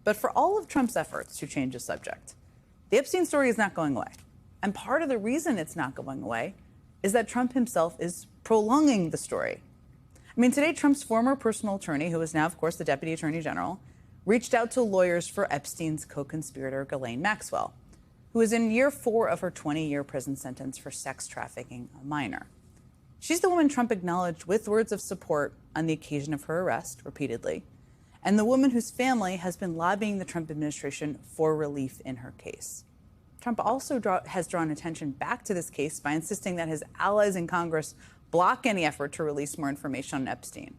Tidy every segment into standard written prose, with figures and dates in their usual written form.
But for all of Trump's efforts to change the subject, the Epstein story is not going away. And part of the reason it's not going away is that Trump himself is prolonging the story. I mean, today, Trump's former personal attorney, who is now, of course, the deputy attorney general, reached out to lawyers for Epstein's co-conspirator, Ghislaine Maxwell, who is in year 4 of her 20-year prison sentence for sex trafficking a minor. She's the woman Trump acknowledged with words of support on the occasion of her arrest repeatedly, and the woman whose family has been lobbying the Trump administration for relief in her case. Trump also has drawn attention back to this case by insisting that his allies in Congress block any effort to release more information on Epstein.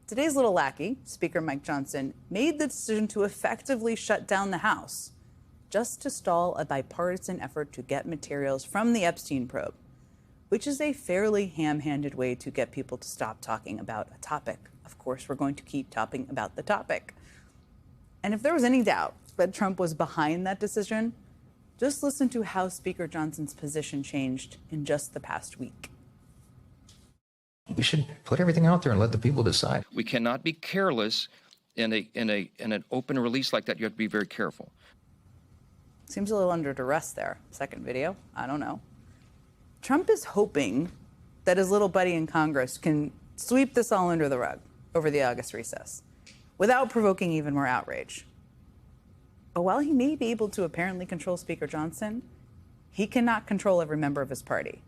Today's little lackey, Speaker Mike Johnson, made the decision to effectively shut down the House just to stall a bipartisan effort to get materials from the Epstein probe, which is a fairly ham-handed way to get people to stop talking about a topic. Of course, we're going to keep talking about the topic. And if there was any doubt that Trump was behind that decision, just listen to how Speaker Johnson's position changed in just the past week. We should put everything out there and let the people decide. We cannot be careless in an open release like that. You have to be very careful. Seems a little under duress there. Second video, I don't know. Trump is hoping that his little buddy in Congress can sweep this all under the rug over the August recess without provoking even more outrage. But while he may be able to apparently control Speaker Johnson, he cannot control every member of his party.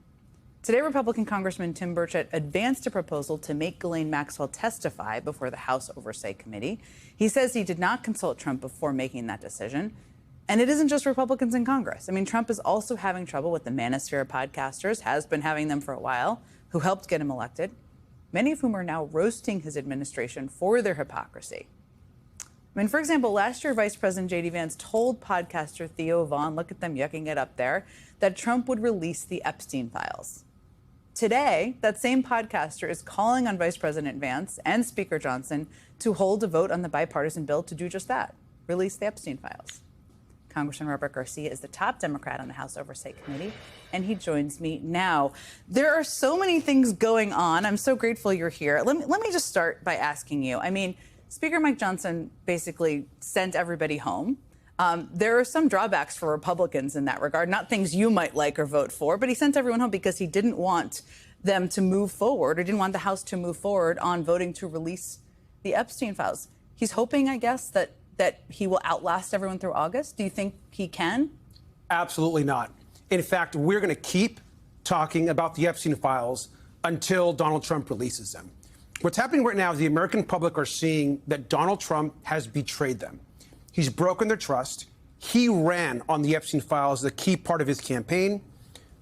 Today, Republican Congressman Tim Burchett advanced a proposal to make Ghislaine Maxwell testify before the House Oversight Committee. He says he did not consult Trump before making that decision. And it isn't just Republicans in Congress. I mean, Trump is also having trouble with the Manosphere podcasters, has been having them for a while, who helped get him elected, many of whom are now roasting his administration for their hypocrisy. I mean, for example, last year, Vice President J.D. Vance told podcaster Theo Vaughn, look at them yucking it up there, that Trump would release the Epstein files. Today, that same podcaster is calling on Vice President Vance and Speaker Johnson to hold a vote on the bipartisan bill to do just that, release the Epstein files. Congressman Robert Garcia is the top Democrat on the House Oversight Committee, and he joins me now. There are so many things going on. I'm so grateful you're here. Let me just start by asking you. I mean, Speaker Mike Johnson basically sent everybody home. There are some drawbacks for Republicans in that regard, not things you might like or vote for, but he sent everyone home because he didn't want them to move forward or didn't want the House to move forward on voting to release the Epstein files. He's hoping, I guess, that he will outlast everyone through August. Do you think he can? Absolutely not. In fact, we're going to keep talking about the Epstein files until Donald Trump releases them. What's happening right now is the American public are seeing that Donald Trump has betrayed them. He's broken their trust. He ran on the Epstein files, the key part of his campaign.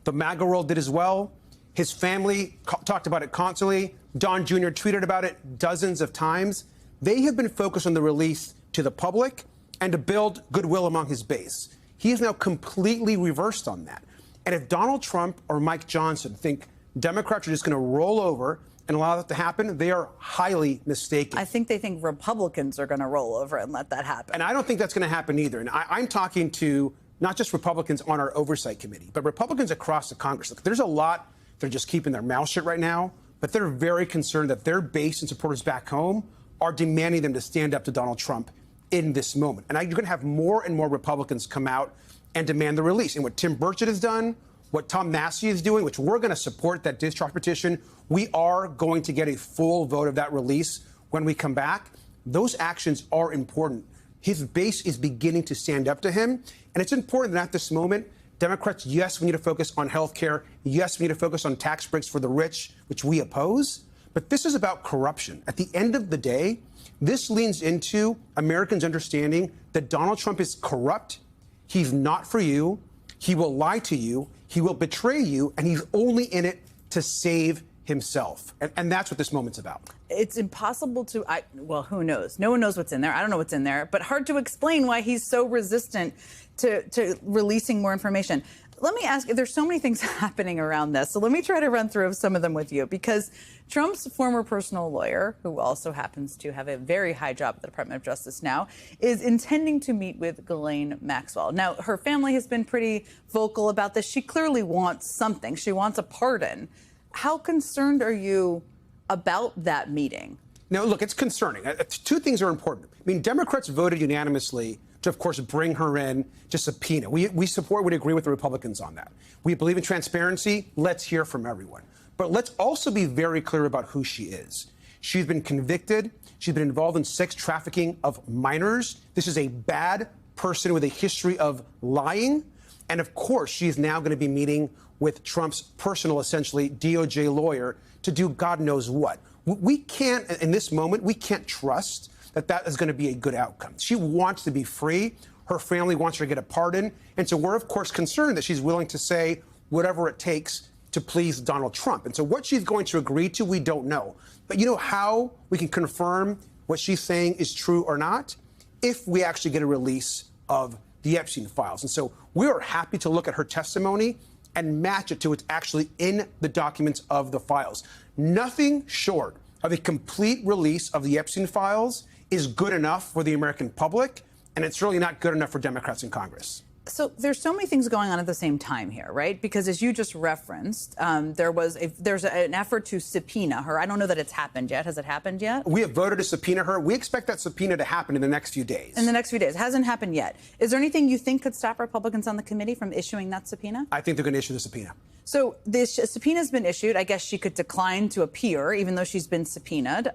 The MAGA world did as well. His family talked about it constantly. Don Jr. tweeted about it dozens of times. They have been focused on the release to the public and to build goodwill among his base. He is now completely reversed on that. And if Donald Trump or Mike Johnson think Democrats are just going to roll over and allow that to happen, they are highly mistaken. I think they think Republicans are going to roll over and let that happen. And I don't think that's going to happen either. And I'm talking to not just Republicans on our oversight committee, but Republicans across the Congress. Look, there's a lot that are just keeping their mouth shut right now, but they're very concerned that their base and supporters back home are demanding them to stand up to Donald Trump in this moment. And you're going to have more and more Republicans come out and demand the release. And what Tim Burchett has done, what Tom Massie is doing, which we're going to support that discharge petition, we are going to get a full vote of that release when we come back. Those actions are important. His base is beginning to stand up to him. And it's important that at this moment, Democrats, yes, we need to focus on health care. Yes, we need to focus on tax breaks for the rich, which we oppose. But this is about corruption. At the end of the day, this leans into Americans understanding that Donald Trump is corrupt. He's not for you. He will lie to you. He will betray you. And he's only in it to save himself. And that's what this moment's about. It's impossible to, well, who knows? No one knows what's in there. I don't know what's in there, but hard to explain why he's so resistant to releasing more information. Let me ask, there's so many things happening around this, so let me try to run through some of them with you, because Trump's former personal lawyer, who also happens to have a very high job at the Department of Justice now, is intending to meet with Ghislaine Maxwell. Now, her family has been pretty vocal about this. She clearly wants something. She wants a pardon. How concerned are you about that meeting? Now, look, it's concerning. Two things are important. I mean, Democrats voted unanimously to, of course, bring her in to subpoena. We would agree with the Republicans on that. We believe in transparency. Let's hear from everyone. But let's also be very clear about who she is. She's been convicted. She's been involved in sex trafficking of minors. This is a bad person with a history of lying. And of course, she's now going to be meeting with Trump's personal, essentially, DOJ lawyer to do God knows what. We can't, in this moment, we can't trust that that is going to be a good outcome. She wants to be free. Her family wants her to get a pardon. And so we're, of course, concerned that she's willing to say whatever it takes to please Donald Trump. And so what she's going to agree to, we don't know. But you know how we can confirm what she's saying is true or not? If we actually get a release of the Epstein files. And so we are happy to look at her testimony and match it to what's actually in the documents of the files. Nothing short of a complete release of the Epstein files is good enough for the American public, and it's really not good enough for Democrats in Congress. So there's so many things going on at the same time here, right? Because as you just referenced, there's an effort to subpoena her. I don't know that it's happened yet. Has it happened yet? We have voted to subpoena her. We expect that subpoena to happen in the next few days. In the next few days. It hasn't happened yet. Is there anything you think could stop Republicans on the committee from issuing that subpoena? I think they're going to issue the subpoena. So this subpoena's been issued. I guess she could decline to appear, even though she's been subpoenaed.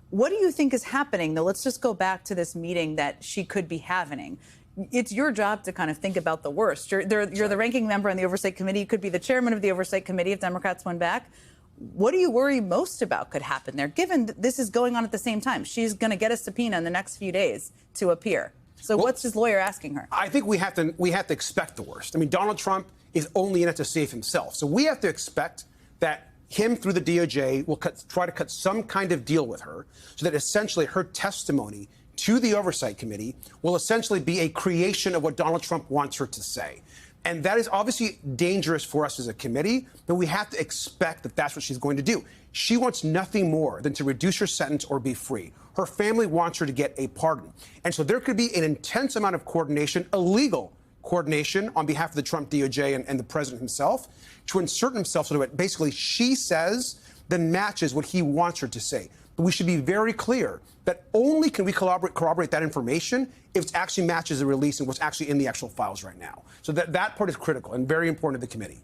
What do you think is happening, though? Let's just go back to this meeting that she could be having. It's your job to kind of think about the worst. You're the ranking member on the Oversight Committee. You could be the chairman of the Oversight Committee if Democrats win back. What do you worry most about could happen there, given that this is going on at the same time? She's going to get a subpoena in the next few days to appear. So what's his lawyer asking her? I think we have to expect the worst. I mean, Donald Trump is only in it to save himself. So we have to expect that him through the DOJ will try to cut some kind of deal with her so that essentially her testimony to the Oversight Committee will essentially be a creation of what Donald Trump wants her to say. And that is obviously dangerous for us as a committee, but we have to expect that that's what she's going to do. She wants nothing more than to reduce her sentence or be free. Her family wants her to get a pardon. And so there could be an intense amount of coordination, illegal coordination on behalf of the Trump DOJ and the president himself to insert himself so that basically she says then matches what he wants her to say. But we should be very clear that only can we corroborate that information if it actually matches the release and what's actually in the actual files right now. So that part is critical and very important to the committee.